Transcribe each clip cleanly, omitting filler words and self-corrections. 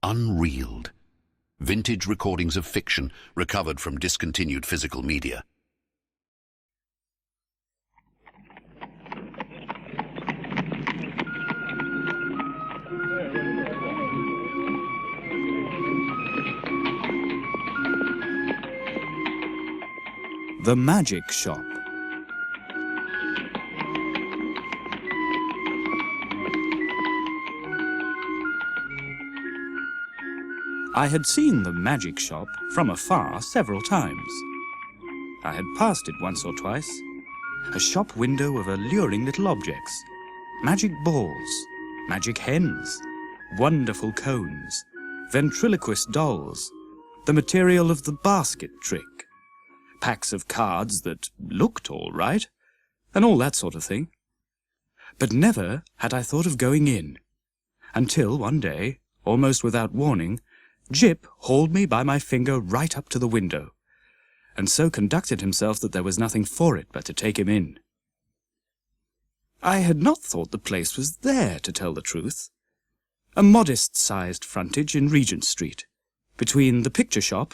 unreeled. Vintage recordings of fiction recovered from discontinued physical media. The Magic Shop. I had seen the Magic Shop from afar several times. I had passed it once or twice. A shop window of alluring little objects. Magic balls, magic hens, wonderful cones, ventriloquist dolls, the material of the basket trick, packs of cards that looked all right, and all that sort of thing. But never had I thought of going in, until one day, almost without warning, Jip hauled me by my finger right up to the window, and so conducted himself that there was nothing for it but to take him in. I had not thought the place was there, to tell the truth. A modest-sized frontage in Regent Street, between the picture shop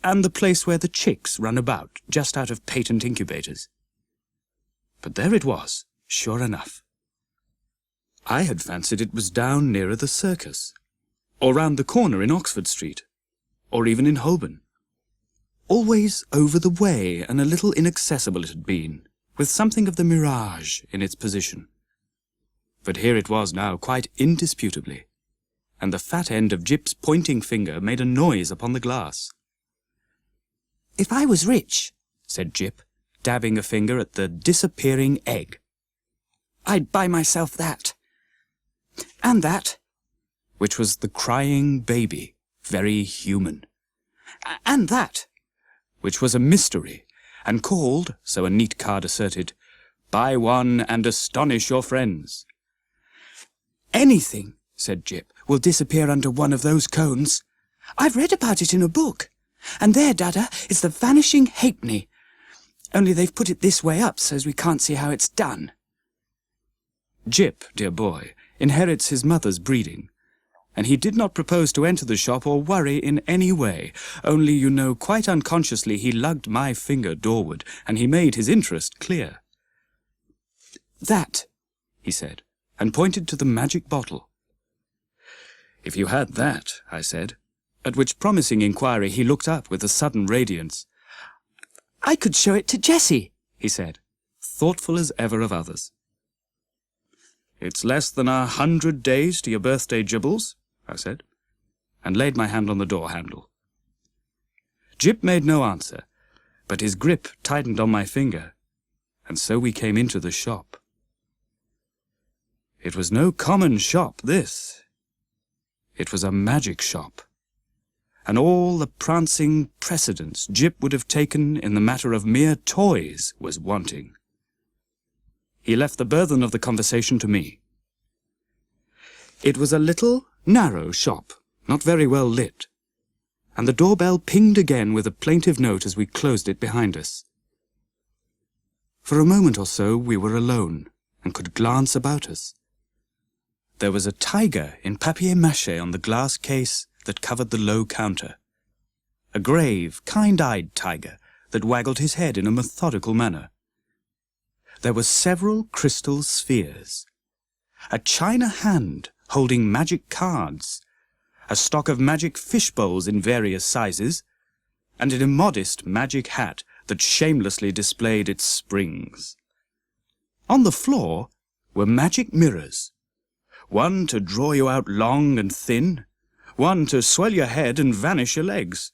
and the place where the chicks run about, just out of patent incubators. But there it was, sure enough. I had fancied it was down nearer the circus, or round the corner in Oxford Street, or even in Holborn. Always over the way and a little inaccessible it had been, with something of the mirage in its position. But here it was now, quite indisputably, and the fat end of Jip's pointing finger made a noise upon the glass. "If I was rich," said Jip, dabbing a finger at the disappearing egg, "I'd buy myself that. And that," which was the crying baby, very human. "And that," which was a mystery, and called, so a neat card asserted, "Buy one and astonish your friends." "Anything," said Jip, "will disappear under one of those cones. I've read about it in a book. And there, Dada, is the vanishing halfpenny. Only they've put it this way up, so as we can't see how it's done." Jip, dear boy, inherits his mother's breeding, and he did not propose to enter the shop or worry in any way, only, you know, quite unconsciously he lugged my finger doorward, and he made his interest clear. "That," he said, and pointed to the magic bottle. "If you had that," I said, at which promising inquiry he looked up with a sudden radiance. "I could show it to Jessie," he said, thoughtful as ever of others. "It's less than 100 days to your birthday, Jibbles," I said, and laid my hand on the door handle. Jip made no answer, but his grip tightened on my finger, and so we came into the shop. It was no common shop, this. It was a magic shop, and all the prancing precedence Jip would have taken in the matter of mere toys was wanting. He left the burthen of the conversation to me. It was a little, narrow shop, not very well lit, and the doorbell pinged again with a plaintive note as we closed it behind us. For a moment or so we were alone, and could glance about us. There was a tiger in papier-mâché on the glass case that covered the low counter, a grave, kind-eyed tiger that waggled his head in a methodical manner. There were several crystal spheres, a china hand holding magic cards, a stock of magic fish bowls in various sizes, and an immodest magic hat that shamelessly displayed its springs. On the floor were magic mirrors, one to draw you out long and thin, one to swell your head and vanish your legs,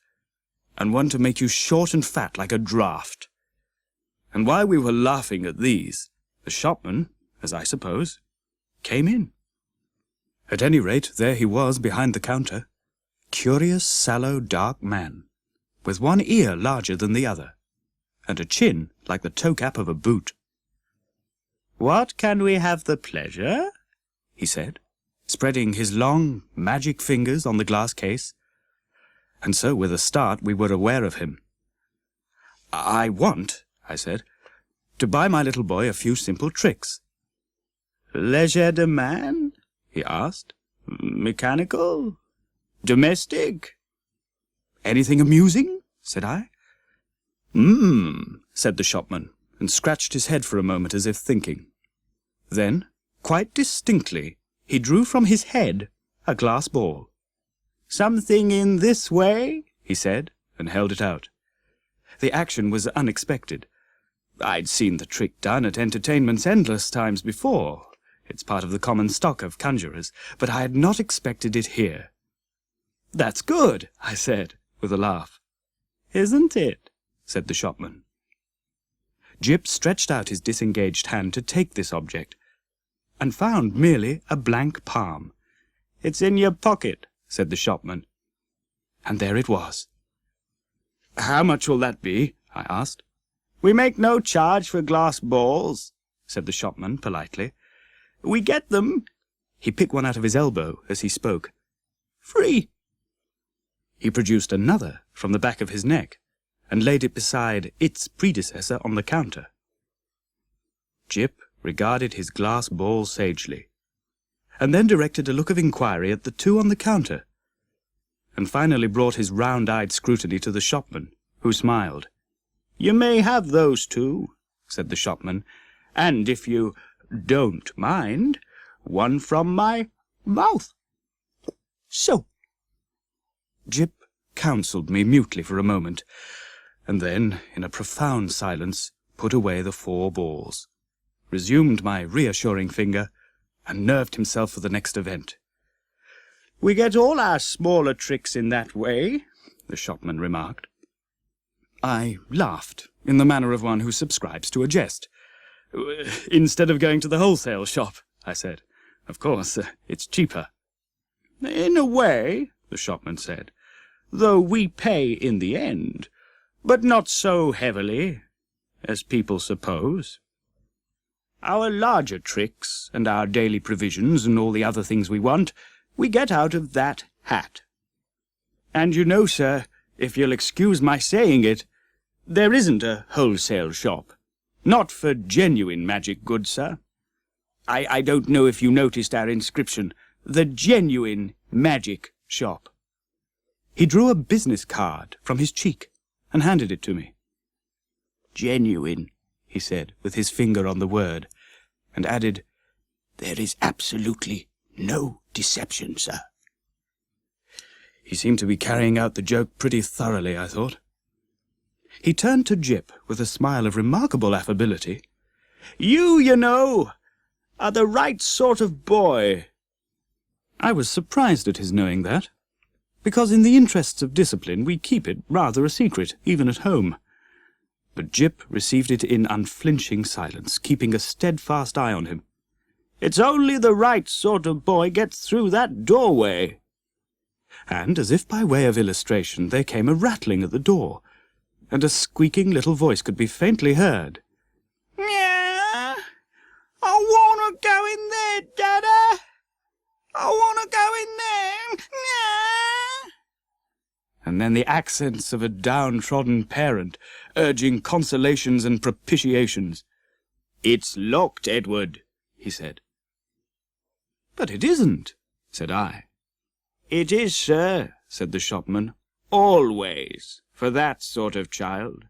and one to make you short and fat like a draught. And while we were laughing at these, the shopman, as I suppose, came in. At any rate, there he was behind the counter, curious, sallow, dark man, with one ear larger than the other, and a chin like the toe cap of a boot. "What can we have the pleasure?" he said, spreading his long, magic fingers on the glass case. And so, with a start, we were aware of him. "I want," I said, "to buy my little boy a few simple tricks." "Legerdemain?" he asked. "Mechanical? Domestic? Anything amusing? Said I. Said the shopman, and scratched his head for a moment as if thinking. Then, quite distinctly, he drew from his head a glass ball. Something in this way, he said, and held it out. The action was unexpected. I'd seen the trick done at entertainments endless times before. It's part of the common stock of conjurers, but I had not expected it here. That's good, I said, with a laugh. Isn't it? Said the shopman. Jip stretched out his disengaged hand to take this object, and found merely a blank palm. It's in your pocket, said the shopman. And there it was. How much will that be? I asked. We make no charge for glass balls, said the shopman politely. We get them. He picked one out of his elbow as he spoke. Free. He produced another from the back of his neck, and laid it beside its predecessor on the counter. Jip regarded his glass ball sagely, and then directed a look of inquiry at the two on the counter, and finally brought his round-eyed scrutiny to the shopman, who smiled. You may have those two, said the shopman, and if you don't mind, one from my mouth. So. Jip counselled me mutely for a moment, and then, in a profound silence, put away the 4 balls, resumed my reassuring finger, and nerved himself for the next event. We get all our smaller tricks in that way, the shopman remarked. I laughed, in the manner of one who subscribes to a jest. Instead of going to the wholesale shop, I said. Of course, it's cheaper. In a way, the shopman said, though we pay in the end, but not so heavily as people suppose. Our larger tricks, and our daily provisions, and all the other things we want, we get out of that hat. And you know, sir, if you'll excuse my saying it, there isn't a wholesale shop. Not for genuine magic goods, sir. I don't know if you noticed our inscription, the Genuine Magic Shop. He drew a business card from his cheek and handed it to me. Genuine, he said, with his finger on the word, and added, There is absolutely no deception, sir. He seemed to be carrying out the joke pretty thoroughly, I thought. He turned to Jip with a smile of remarkable affability. You know, are the right sort of boy. I was surprised at his knowing that, because in the interests of discipline we keep it rather a secret, even at home. But Jip received it in unflinching silence, keeping a steadfast eye on him. It's only the right sort of boy gets through that doorway. And, as if by way of illustration, there came a rattling at the door, and a squeaking little voice could be faintly heard. Yeah, I want to go in there, Dada. I want to go in there. Yeah. And then the accents of a downtrodden parent, urging consolations and propitiations. It's locked, Edward, he said. But it isn't, said I. It is, sir, said the shopman, always, for that sort of child.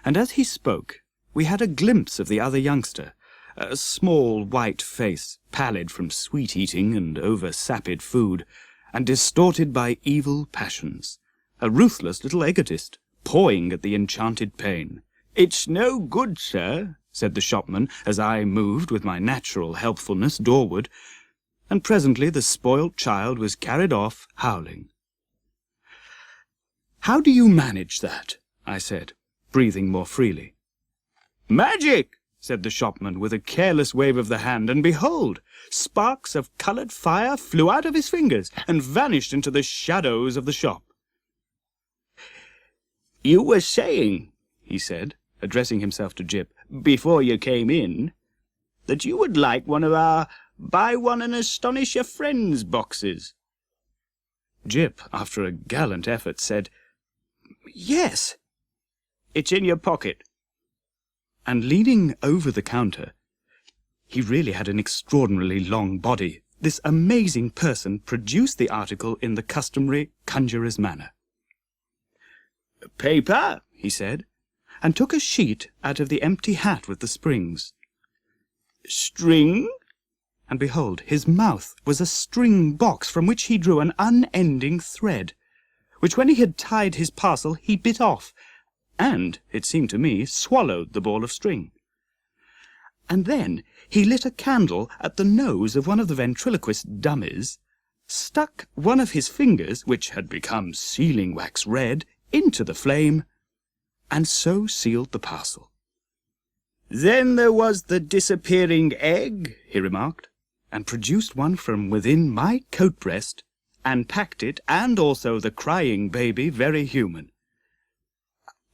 And as he spoke, we had a glimpse of the other youngster, a small white face, pallid from sweet-eating and over-sapid food, and distorted by evil passions, a ruthless little egotist, pawing at the enchanted pane. It's no good, sir, said the shopman, as I moved with my natural helpfulness doorward, and presently the spoilt child was carried off howling. How do you manage that? I said, breathing more freely. Magic, said the shopman with a careless wave of the hand, and behold, sparks of coloured fire flew out of his fingers and vanished into the shadows of the shop. You were saying, he said, addressing himself to Jip, before you came in, that you would like one of our Buy One and Astonish Your Friends boxes. Jip, after a gallant effort, said, Yes. It's in your pocket. And leaning over the counter, he really had an extraordinarily long body, this amazing person produced the article in the customary conjurer's manner. "Paper," he said, and took a sheet out of the empty hat with the springs. "String?" And behold, his mouth was a string box from which he drew an unending thread, which when he had tied his parcel he bit off, and, it seemed to me, swallowed the ball of string. And then he lit a candle at the nose of one of the ventriloquist dummies, stuck one of his fingers, which had become sealing-wax red, into the flame, and so sealed the parcel. "Then there was the disappearing egg," he remarked, and produced one from within my coat-breast, and packed it, and also the crying baby, very human.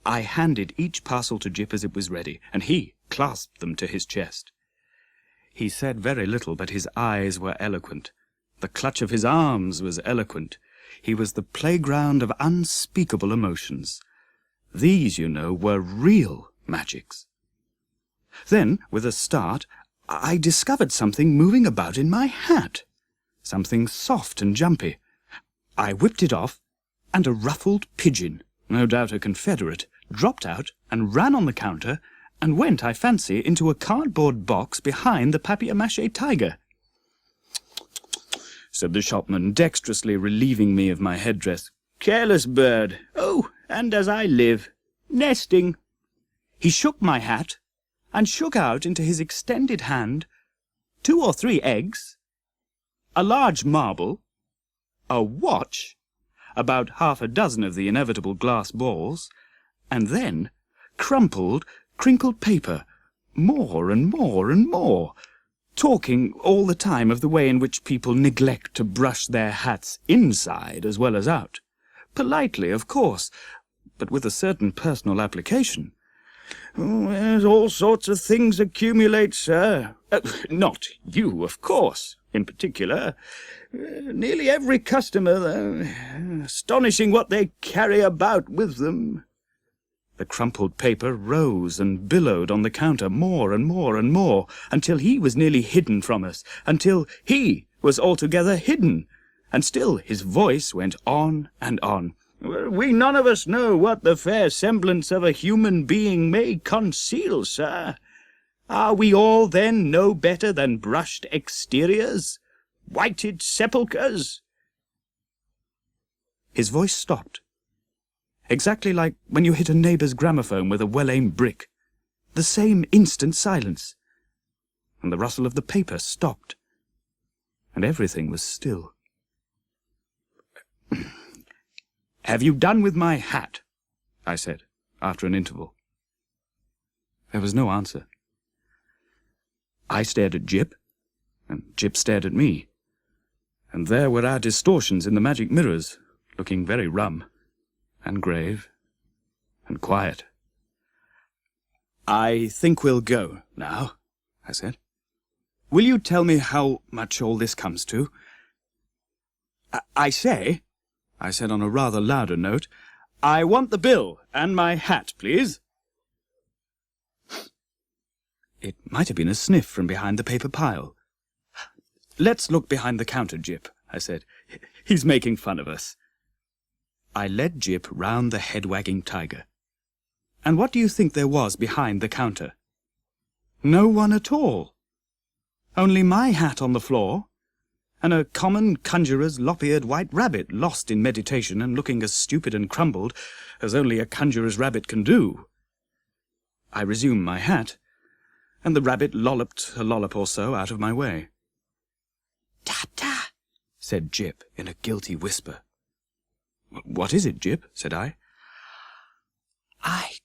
I handed each parcel to Jip as it was ready, and he clasped them to his chest. He said very little, but his eyes were eloquent. The clutch of his arms was eloquent. He was the playground of unspeakable emotions. These, you know, were real magics. Then, with a start, I discovered something moving about in my hat, something soft and jumpy. I whipped it off, and a ruffled pigeon, no doubt a Confederate, dropped out and ran on the counter, and went, I fancy, into a cardboard box behind the papier-mâché tiger. Said the shopman, dexterously relieving me of my headdress. "Careless bird. Oh, and as I live. Nesting." He shook my hat, and shook out into his extended hand 2 or 3 eggs, a large marble, a watch, about half a dozen of the inevitable glass balls, and then crumpled, crinkled paper, more and more and more, talking all the time of the way in which people neglect to brush their hats inside as well as out. Politely, of course, but with a certain personal application. "All sorts of things accumulate, sir. Not you, of course, in particular. Nearly every customer, astonishing what they carry about with them." The crumpled paper rose and billowed on the counter more and more and more, until he was nearly hidden from us, until he was altogether hidden, and still his voice went on and on. "We none of us know what the fair semblance of a human being may conceal, sir. Are we all, then, no better than brushed exteriors, whited sepulchres?" His voice stopped, exactly like when you hit a neighbour's gramophone with a well-aimed brick. The same instant silence, and the rustle of the paper stopped, and everything was still. "Have you done with my hat?" I said, after an interval. There was no answer. I stared at Jip, and Jip stared at me, and there were our distortions in the magic mirrors, looking very rum, and grave, and quiet. "I think we'll go now," I said. "Will you tell me how much all this comes to?" I say," I said on a rather louder note, "I want the bill and my hat, please." It might have been a sniff from behind the paper pile. "Let's look behind the counter, Jip," I said. "He's making fun of us." I led Jip round the head-wagging tiger. And what do you think there was behind the counter? No one at all. Only my hat on the floor, and a common conjurer's lop-eared white rabbit lost in meditation and looking as stupid and crumbled as only a conjurer's rabbit can do. I resumed my hat, and the rabbit lolloped a lollop or so out of my way. "Ta-ta," said Jip in a guilty whisper. "What is it, Jip?" said I. "I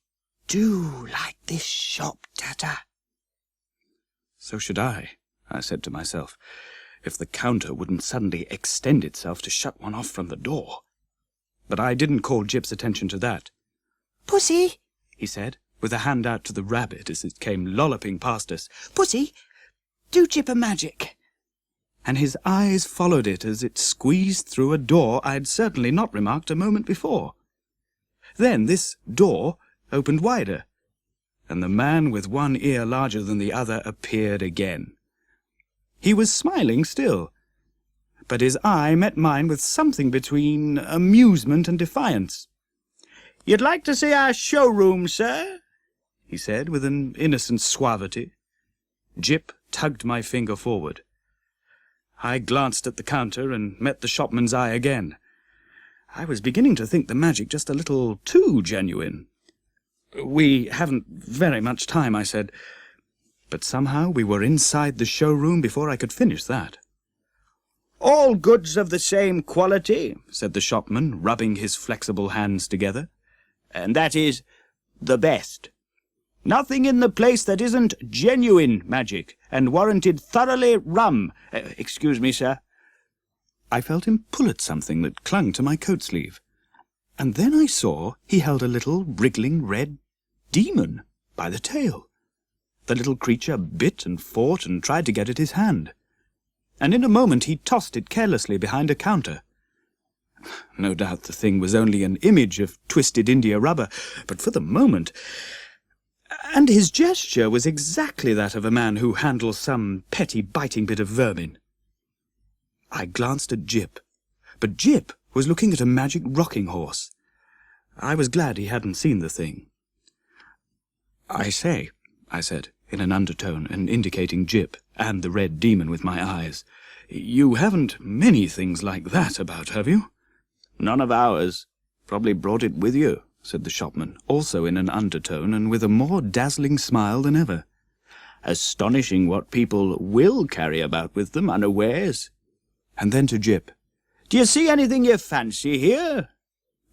do like this shop, Ta-ta." So should I said to myself, if the counter wouldn't suddenly extend itself to shut one off from the door. But I didn't call Jip's attention to that. "Pussy," he said, with a hand out to the rabbit as it came lolloping past us. "Pussy, do Jip a magic." And his eyes followed it as it squeezed through a door I had certainly not remarked a moment before. Then this door opened wider, and the man with one ear larger than the other appeared again. He was smiling still, but his eye met mine with something between amusement and defiance. "You'd like to see our showroom, sir?" he said, with an innocent suavity. Jip tugged my finger forward. I glanced at the counter and met the shopman's eye again. I was beginning to think the magic just a little too genuine. "We haven't very much time," I said. But somehow we were inside the showroom before I could finish that. "All goods of the same quality," said the shopman, rubbing his flexible hands together. "And that is the best. Nothing in the place that isn't genuine magic, and warranted thoroughly rum. Excuse me, sir." I felt him pull at something that clung to my coat sleeve, and then I saw he held a little wriggling red demon by the tail. The little creature bit and fought and tried to get at his hand, and in a moment he tossed it carelessly behind a counter. No doubt the thing was only an image of twisted india rubber, but for the moment... And his gesture was exactly that of a man who handles some petty biting bit of vermin. I glanced at Jip, but Jip was looking at a magic rocking horse. I was glad he hadn't seen the thing. "I say," I said, in an undertone, and indicating Jip and the red demon with my eyes, "you haven't many things like that about, have you?" "None of ours. Probably brought it with you," said the shopman, also in an undertone and with a more dazzling smile than ever. "Astonishing what people will carry about with them unawares." And then to Jip, "Do you see anything you fancy here?"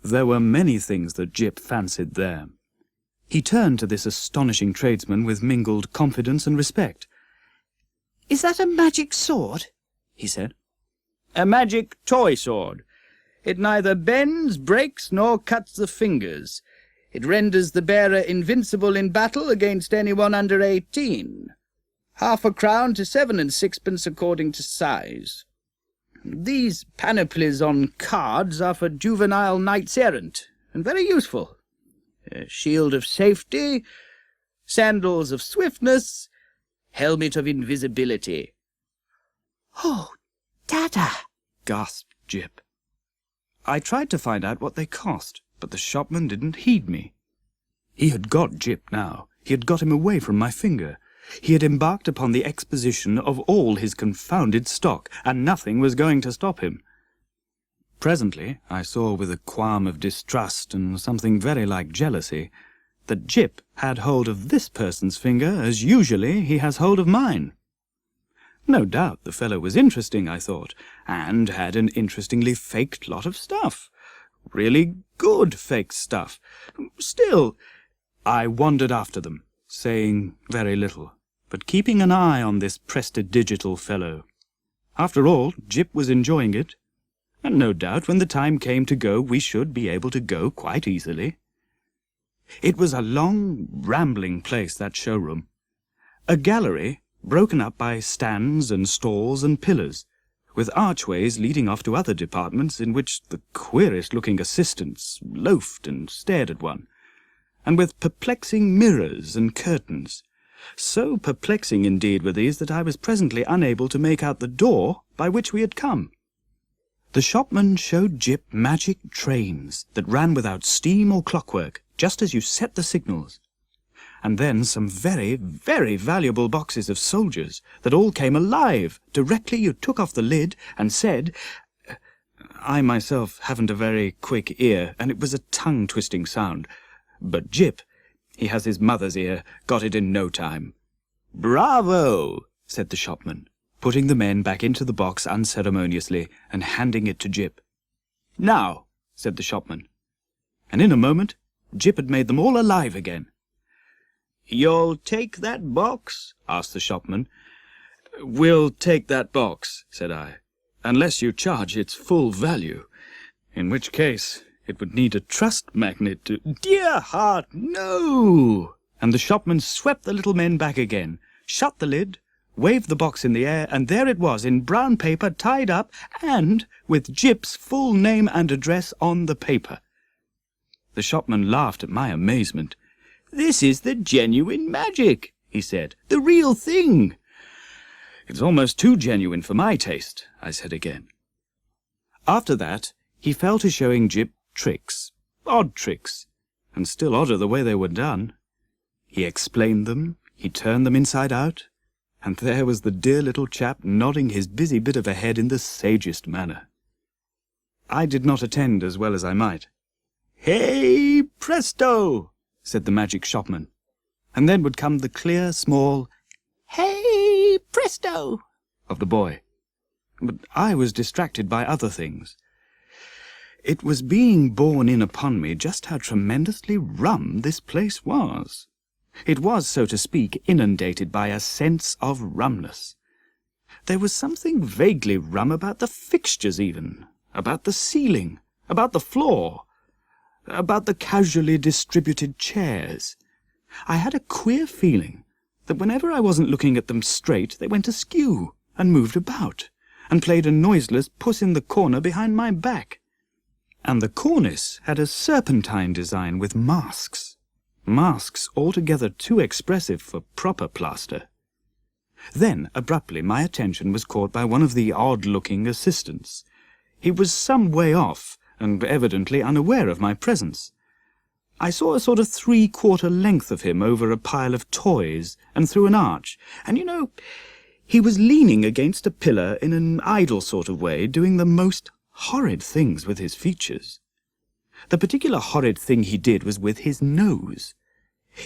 There were many things that Jip fancied there. He turned to this astonishing tradesman with mingled confidence and respect. "Is that a magic sword?" he said. "A magic toy sword. It neither bends, breaks, nor cuts the fingers. It renders the bearer invincible in battle against anyone under 18. 1/2 a crown to 7 and 6pence according to size. These panoplies on cards are for juvenile knights-errant, and very useful. A shield of safety, sandals of swiftness, helmet of invisibility." "Oh, Dada!" gasped Jip. I tried to find out what they cost, but the shopman didn't heed me. He had got Jip now. He had got him away from my finger. He had embarked upon the exposition of all his confounded stock, and nothing was going to stop him. Presently I saw with a qualm of distrust and something very like jealousy that Jip had hold of this person's finger as usually he has hold of mine. No doubt the fellow was interesting, I thought, and had an interestingly faked lot of stuff. Really good faked stuff. Still, I wandered after them, saying very little, but keeping an eye on this prestidigital fellow. After all, Jip was enjoying it, and no doubt when the time came to go we should be able to go quite easily. It was a long, rambling place, that showroom. A gallery broken up by stands and stalls and pillars, with archways leading off to other departments in which the queerest-looking assistants loafed and stared at one, and with perplexing mirrors and curtains. So perplexing indeed were these that I was presently unable to make out the door by which we had come. The shopman showed Jip magic trains that ran without steam or clockwork, just as you set the signals, and then some very, very valuable boxes of soldiers that all came alive directly you took off the lid and said... I myself haven't a very quick ear, and it was a tongue-twisting sound, but Jip, he has his mother's ear, got it in no time. "Bravo!" said the shopman, putting the men back into the box unceremoniously and handing it to Jip. "Now," said the shopman, and in a moment Jip had made them all alive again. "You'll take that box?" asked the shopman. "We'll take that box," said I, "unless you charge its full value, in which case it would need a trust magnet to—" "Dear heart, no!" And the shopman swept the little men back again, shut the lid, waved the box in the air, and there it was in brown paper tied up and with Jip's full name and address on the paper. The shopman laughed at my amazement. "This is the genuine magic," he said. "The real thing." "It's almost too genuine for my taste," I said again. After that, he fell to showing Jip tricks, odd tricks, and still odder the way they were done. He explained them, he turned them inside out, and there was the dear little chap nodding his busy bit of a head in the sagest manner. I did not attend as well as I might. "Hey, presto!" said the magic shopman, and then would come the clear, small "Hey, presto!" of the boy. But I was distracted by other things. It was being borne in upon me just how tremendously rum this place was. It was, so to speak, inundated by a sense of rumness. There was something vaguely rum about the fixtures even, about the ceiling, about the floor, about the casually distributed chairs. I had a queer feeling that whenever I wasn't looking at them straight, they went askew and moved about, and played a noiseless puss-in-the-corner behind my back. And the cornice had a serpentine design with masks altogether too expressive for proper plaster. Then, abruptly, my attention was caught by one of the odd-looking assistants. He was some way off, and evidently unaware of my presence. I saw a sort of three-quarter length of him over a pile of toys and through an arch, and, he was leaning against a pillar in an idle sort of way, doing the most horrid things with his features. The particular horrid thing he did was with his nose.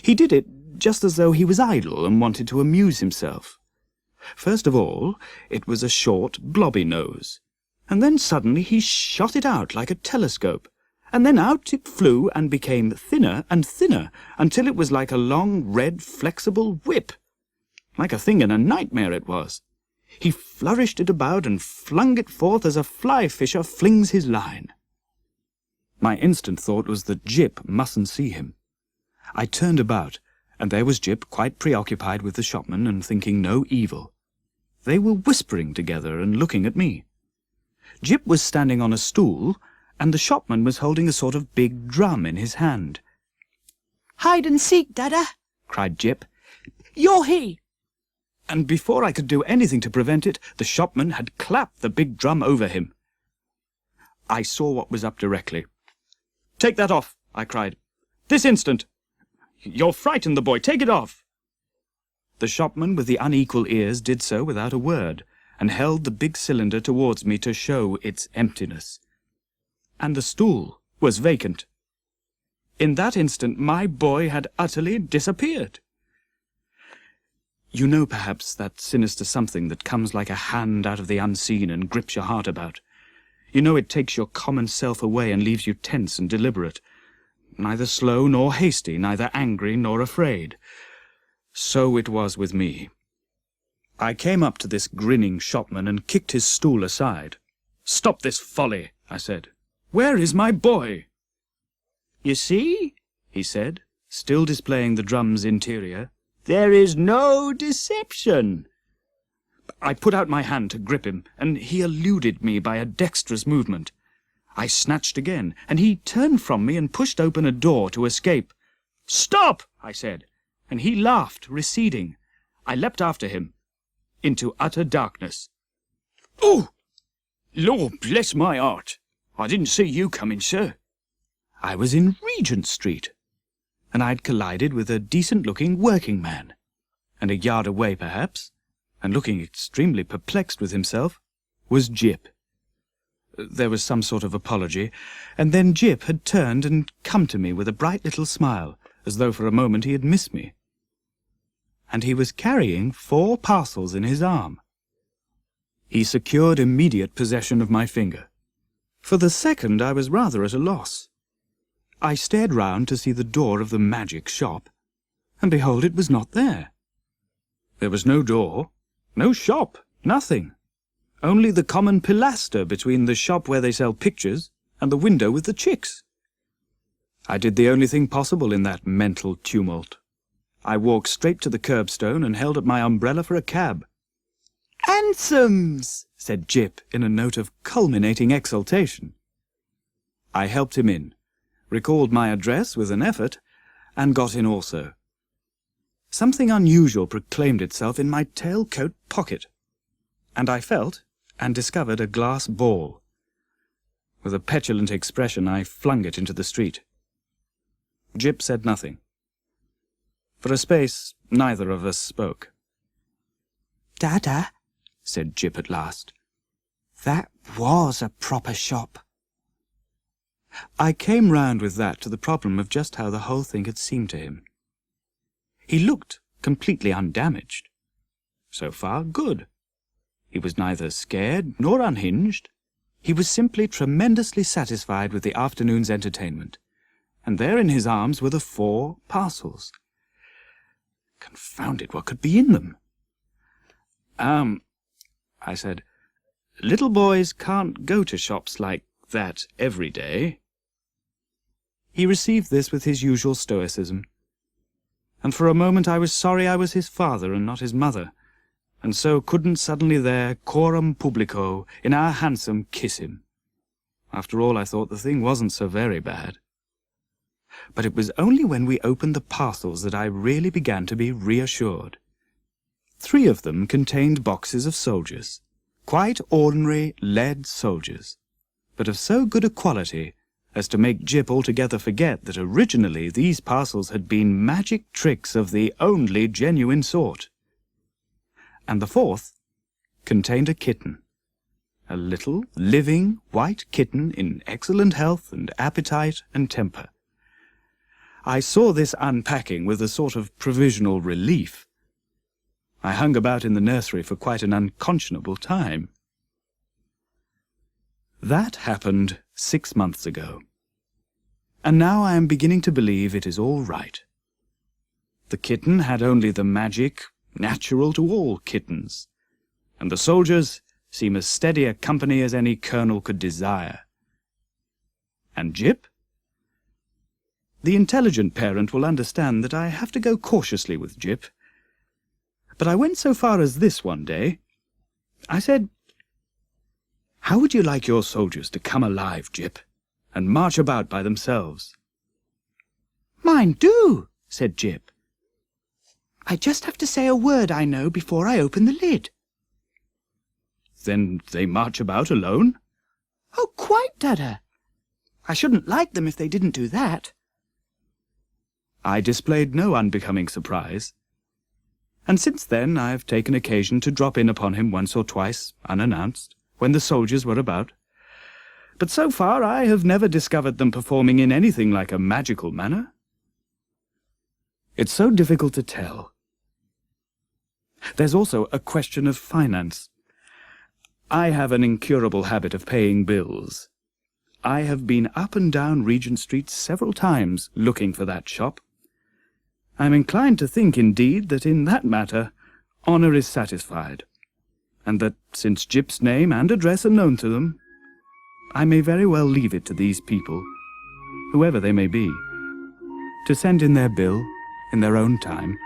He did it just as though he was idle and wanted to amuse himself. First of all, it was a short, blobby nose, and then suddenly he shot it out like a telescope, and then out it flew and became thinner and thinner until it was like a long, red, flexible whip. Like a thing in a nightmare it was. He flourished it about and flung it forth as a fly-fisher flings his line. My instant thought was that Jip mustn't see him. I turned about, and there was Jip quite preoccupied with the shopman and thinking no evil. They were whispering together and looking at me. Jip was standing on a stool, and the shopman was holding a sort of big drum in his hand. "Hide and seek, Dada!" cried Jip. "You're he!" And before I could do anything to prevent it, the shopman had clapped the big drum over him. I saw what was up directly. "Take that off," I cried. "This instant! You'll frighten the boy. Take it off!" The shopman with the unequal ears did so without a word, and held the big cylinder towards me to show its emptiness. And the stool was vacant. In that instant my boy had utterly disappeared. You know, perhaps, that sinister something that comes like a hand out of the unseen and grips your heart about. You know it takes your common self away and leaves you tense and deliberate, neither slow nor hasty, neither angry nor afraid. So it was with me. I came up to this grinning shopman and kicked his stool aside. "Stop this folly," I said. "Where is my boy?" "You see," he said, still displaying the drum's interior, "there is no deception." I put out my hand to grip him, and he eluded me by a dexterous movement. I snatched again, and he turned from me and pushed open a door to escape. "Stop!" I said, and he laughed, receding. I leapt after him, into utter darkness. "Oh! Lord bless my heart! I didn't see you coming, sir." I was in Regent Street, and I'd collided with a decent-looking working man, and a yard away, perhaps, and looking extremely perplexed with himself, was Jip. There was some sort of apology, and then Jip had turned and come to me with a bright little smile, as though for a moment he had missed me. And he was carrying 4 parcels in his arm. He secured immediate possession of my finger. For the second I was rather at a loss. I stared round to see the door of the magic shop, and behold, it was not there. There was no door, no shop, nothing. Only the common pilaster between the shop where they sell pictures and the window with the chicks. I did the only thing possible in that mental tumult. I walked straight to the curbstone and held up my umbrella for a cab. "Anthems!" said Jip in a note of culminating exultation. I helped him in, recalled my address with an effort, and got in also. Something unusual proclaimed itself in my tailcoat pocket, and I felt and discovered a glass ball. With a petulant expression, I flung it into the street. Jip said nothing. For a space, neither of us spoke. "Dada," said Jip at last, "that was a proper shop." I came round with that to the problem of just how the whole thing had seemed to him. He looked completely undamaged. So far, good. He was neither scared nor unhinged. He was simply tremendously satisfied with the afternoon's entertainment, and there in his arms were the 4 parcels. Confound it, what could be in them? I said, "Little boys can't go to shops like that every day." He received this with his usual stoicism, and for a moment I was sorry I was his father and not his mother, and so couldn't suddenly there, coram publico, in our hansom, kiss him. After all, I thought the thing wasn't so very bad. But it was only when we opened the parcels that I really began to be reassured. 3 of them contained boxes of soldiers, quite ordinary lead soldiers, but of so good a quality as to make Jip altogether forget that originally these parcels had been magic tricks of the only genuine sort. And the 4th contained a kitten, a little, living, white kitten in excellent health and appetite and temper. I saw this unpacking with a sort of provisional relief. I hung about in the nursery for quite an unconscionable time. That happened 6 months ago, and now I am beginning to believe it is all right. The kitten had only the magic natural to all kittens, and the soldiers seem as steady a company as any colonel could desire. And Jip? The intelligent parent will understand that I have to go cautiously with Jip, but I went so far as this one day. I said, "How would you like your soldiers to come alive, Jip, and march about by themselves?" "Mine do," said Jip. "I just have to say a word I know before I open the lid." "Then they march about alone?" "Oh, quite, Dada. I shouldn't like them if they didn't do that." I displayed no unbecoming surprise, and since then I have taken occasion to drop in upon him once or twice, unannounced, when the soldiers were about. But so far I have never discovered them performing in anything like a magical manner. It's so difficult to tell. There's also a question of finance. I have an incurable habit of paying bills. I have been up and down Regent Street several times looking for that shop. I'm inclined to think, indeed, that in that matter honour is satisfied, and that, since Jip's name and address are known to them, I may very well leave it to these people, whoever they may be, to send in their bill in their own time,